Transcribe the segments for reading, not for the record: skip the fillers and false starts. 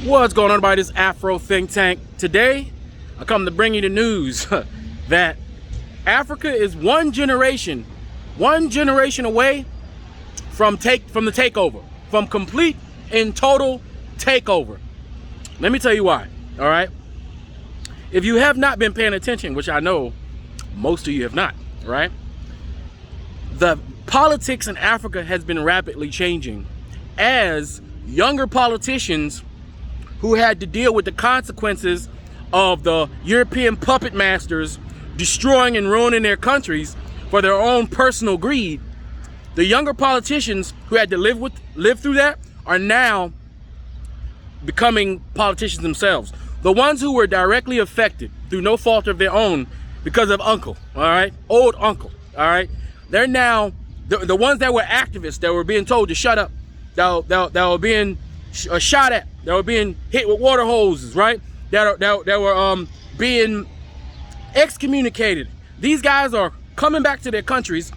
What's going on, everybody? This is Afro Think Tank. Today, I come to bring you the news that Africa is one generation away from the takeover, from complete and total takeover. Let me tell you why. All right. If you have not been paying attention, which I know most of you have not, right? The politics in Africa has been rapidly changing as younger politicians who had to deal with the consequences of the European puppet masters destroying and ruining their countries for their own personal greed. The younger politicians who had to live through that are now becoming politicians themselves. The ones who were directly affected through no fault of their own because of uncle, all right? Old uncle, all right? They're now, the ones that were activists that were being told to shut up, that were being shot at, that were being hit with water hoses, right? That were being excommunicated. These guys are coming back to their countries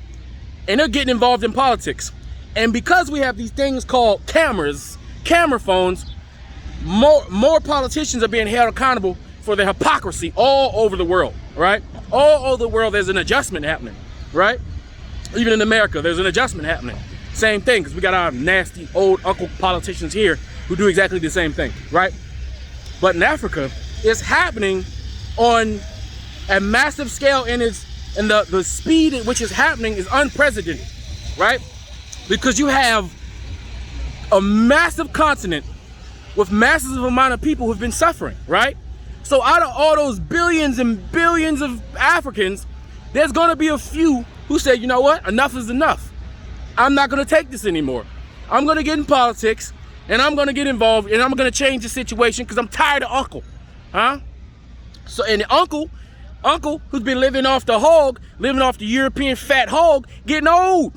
and they're getting involved in politics. And because we have these things called camera phones, more politicians are being held accountable for their hypocrisy all over the world, right? All over the world, there's an adjustment happening, right? Even in America, there's an adjustment happening. Same thing, because we got our nasty old uncle politicians here who do exactly the same thing, right? But in Africa, it's happening on a massive scale, and the speed at which it's happening is unprecedented, right? Because you have a massive continent with massive amount of people who've been suffering, right? So out of all those billions and billions of Africans, there's gonna be a few who say, you know what, enough is enough. I'm not gonna take this anymore. I'm gonna get in politics and I'm gonna get involved and I'm gonna change the situation because I'm tired of uncle, huh? So, and the uncle who's been living off the European fat hog, getting old.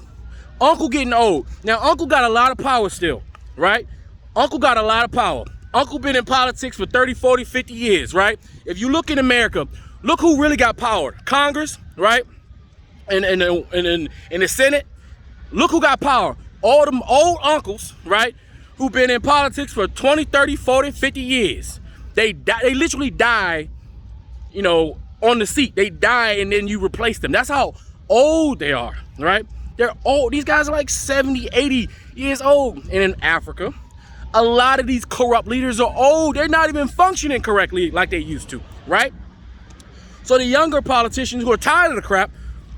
Uncle getting old. Now, uncle got a lot of power still, right? Uncle got a lot of power. Uncle been in politics for 30, 40, 50 years, right? If you look in America, look who really got power. Congress, right? And in the Senate, look who got power. All them old uncles, right? Who've been in politics for 20, 30, 40, 50 years. They literally die, you know, on the seat. They die and then you replace them. That's how old they are, right? They're old. These guys are like 70, 80 years old. And in Africa, a lot of these corrupt leaders are old. They're not even functioning correctly like they used to, right? So the younger politicians who are tired of the crap,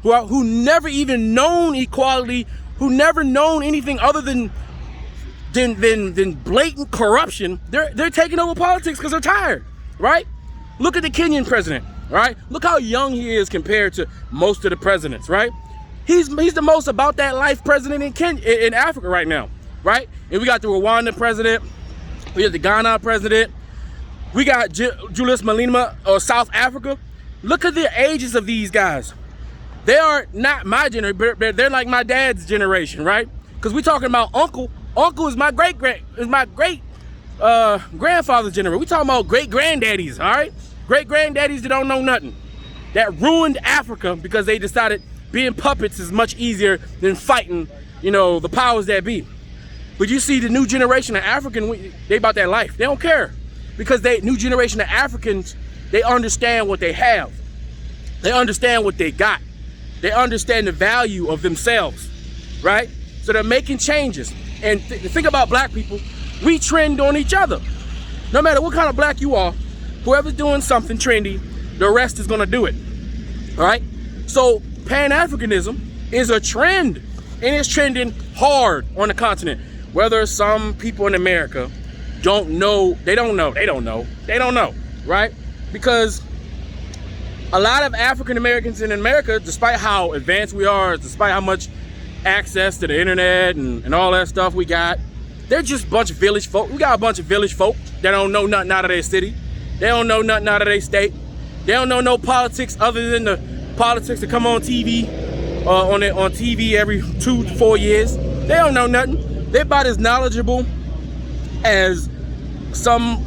who never even known equality, who never known anything other than blatant corruption, they're taking over politics because they're tired, right? Look at the Kenyan president, right? Look how young he is compared to most of the presidents, right? He's the most about that life president in Africa right now, right? And we got the Rwanda president, we got the Ghana president, we got Julius Malema of South Africa. Look at the ages of these guys. They are not my generation, but they're like my dad's generation, right? Because we're talking about uncle. Uncle is my great grandfather's generation. We talking about great granddaddies, all right? Great granddaddies that don't know nothing, that ruined Africa because they decided being puppets is much easier than fighting, you know, the powers that be. But you see the new generation of African, they about that life. They don't care because new generation of Africans, they understand what they have. They understand what they got. They understand the value of themselves, right? So they're making changes. And think about black people, we trend on each other. No matter what kind of black you are, whoever's doing something trendy, the rest is gonna do it, all right? So Pan-Africanism is a trend, and it's trending hard on the continent. Whether some people in America don't know, right? Because a lot of African Americans in America, despite how advanced we are, despite how much access to the internet and all that stuff we got, they're just a bunch of village folk. We got a bunch of village folk that don't know nothing out of their city. They don't know nothing out of their state. They don't know no politics other than the politics that come on TV, on TV every 2 to 4 years. They don't know nothing. They're about as knowledgeable as some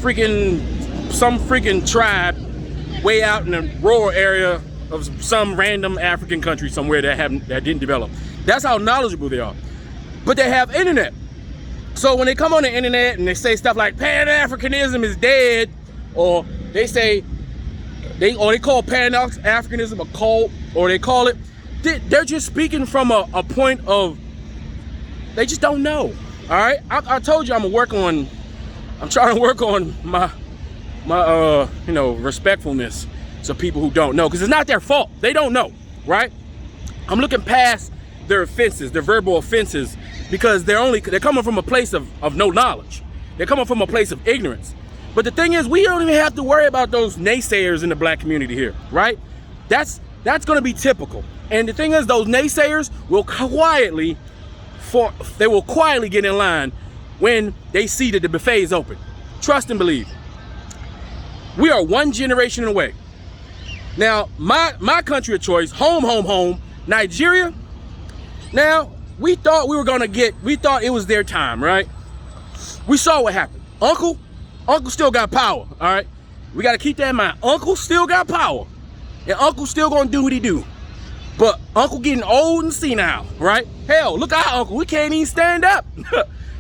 freaking tribe way out in the rural area of some random African country somewhere that didn't develop. That's how knowledgeable they are. But they have internet. So when they come on the internet and they say stuff like Pan-Africanism is dead, or they say they call Pan-Africanism a cult, or they call it, they're just speaking from a point of, they just don't know. All right, I told you I'm trying to work on my respectfulness to people who don't know, because it's not their fault. They don't know, right? I'm looking past their offenses, their verbal offenses, because they're coming from a place of no knowledge. They're coming from a place of ignorance. But the thing is, we don't even have to worry about those naysayers in the black community here, right? That's going to be typical. And the thing is, those naysayers will quietly get in line when they see that the buffet is open. Trust and believe. We are one generation away. Now, my country of choice, home, Nigeria. Now, we thought it was their time, right? We saw what happened. Uncle still got power, all right? We got to keep that in mind. Uncle still got power. And Uncle still going to do what he do. But Uncle getting old and senile, right? Hell, look at our Uncle. We can't even stand up.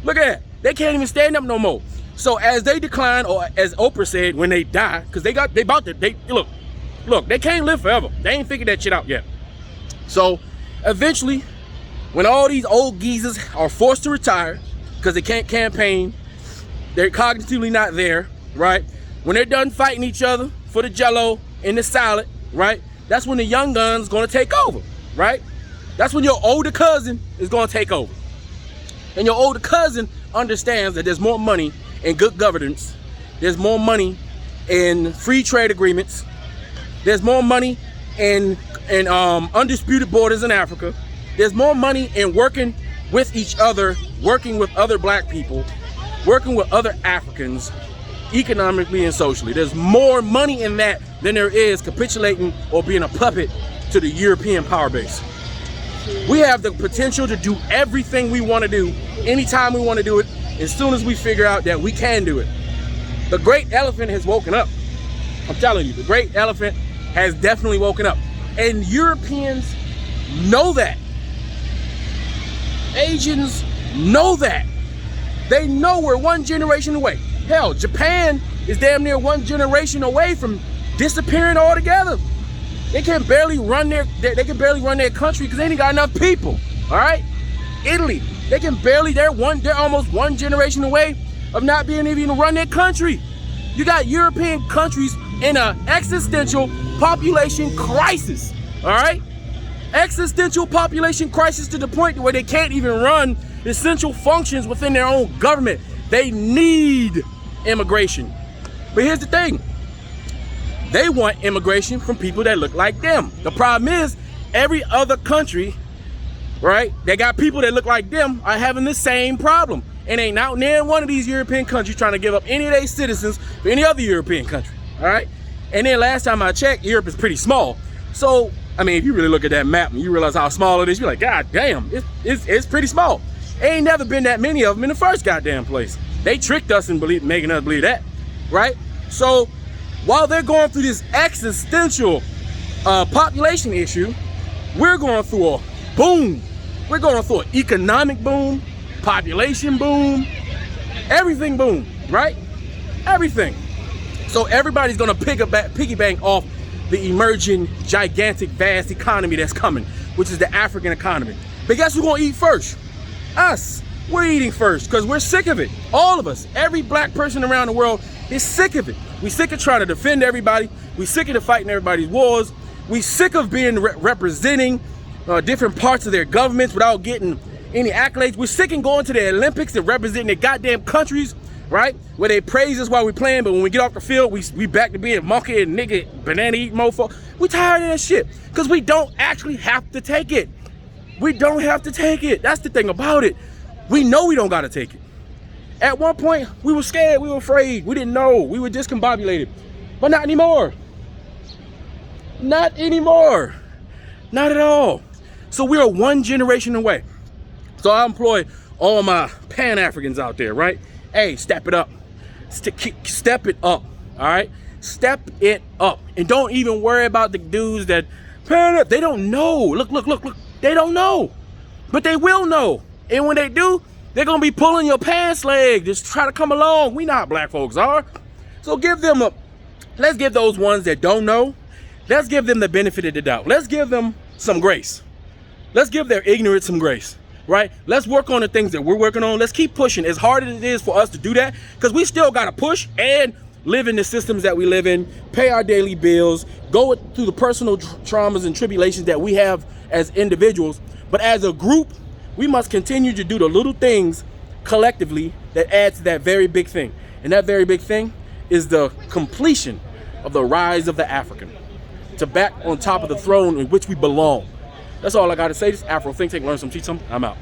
Look at that. They can't even stand up no more. So as they decline, or as Oprah said, when they die, because they can't live forever. They ain't figured that shit out yet. So eventually, when all these old geezers are forced to retire because they can't campaign, they're cognitively not there, right? When they're done fighting each other for the jello and the salad, right? That's when the young gun's gonna take over, right? That's when your older cousin is gonna take over. And your older cousin understands that there's more money in good governance. There's more money in free trade agreements. There's more money in undisputed borders in Africa. There's more money in working with each other, working with other black people, working with other Africans, economically and socially. There's more money in that than there is capitulating or being a puppet to the European power base. We have the potential to do everything we want to do, anytime we want to do it, as soon as we figure out that we can do it. The great elephant has woken up. I'm telling you, the great elephant has definitely woken up. And Europeans know that. Asians know that. They know we're one generation away. Hell, Japan is damn near one generation away from disappearing altogether. They can barely run their country because they ain't got enough people. All right? Italy, they're almost one generation away of not being able to run their country. You got European countries in an existential population crisis. All right? Existential population crisis to the point where they can't even run essential functions within their own government. They need immigration. But here's the thing. They want immigration from people that look like them. The problem is, every other country, right, that got people that look like them are having the same problem. And ain't out near one of these European countries trying to give up any of their citizens for any other European country, all right? And then last time I checked, Europe is pretty small. So, I mean, if you really look at that map and you realize how small it is, you're like, God damn, it's pretty small. Ain't never been that many of them in the first goddamn place. They tricked us in making us believe that, right? So while they're going through this existential population issue, we're going through a boom. We're going through an economic boom, population boom, everything boom, right? Everything. So everybody's gonna piggyback off the emerging, gigantic, vast economy that's coming, which is the African economy. But guess who's gonna eat first? Us. We're eating first because we're sick of it. All of us, every black person around the world is sick of it. We sick of trying to defend everybody. We sick of fighting everybody's wars. We sick of being representing different parts of their governments without getting any accolades. We're sick of going to the Olympics and representing their goddamn countries, right? Where they praise us while we're playing, but when we get off the field, we back to being monkey and nigga, banana eating mofo. We tired of that shit because we don't actually have to take it. We don't have to take it. That's the thing about it. We know we don't gotta take it. At one point, we were scared, we were afraid, we didn't know, we were discombobulated. But not anymore. Not anymore. Not at all. So we are one generation away. So I employ all my Pan-Africans out there, right? Hey, step it up. Step it up, all right? Step it up. And don't even worry about the dudes that, they don't know. Look. They don't know. But they will know. And when they do, they're gonna be pulling your pants leg. Just try to come along. We not black folks are. So let's give those ones that don't know, let's give them the benefit of the doubt. Let's give them some grace. Let's give their ignorance some grace, right? Let's work on the things that we're working on. Let's keep pushing as hard as it is for us to do that, because we still gotta push and live in the systems that we live in, pay our daily bills, go through the personal traumas and tribulations that we have as individuals. But as a group, we must continue to do the little things collectively that add to that very big thing. And that very big thing is the completion of the rise of the African to back on top of the throne in which we belong. That's all I got to say. This Afro Think Tank, learn some, teach some. I'm out.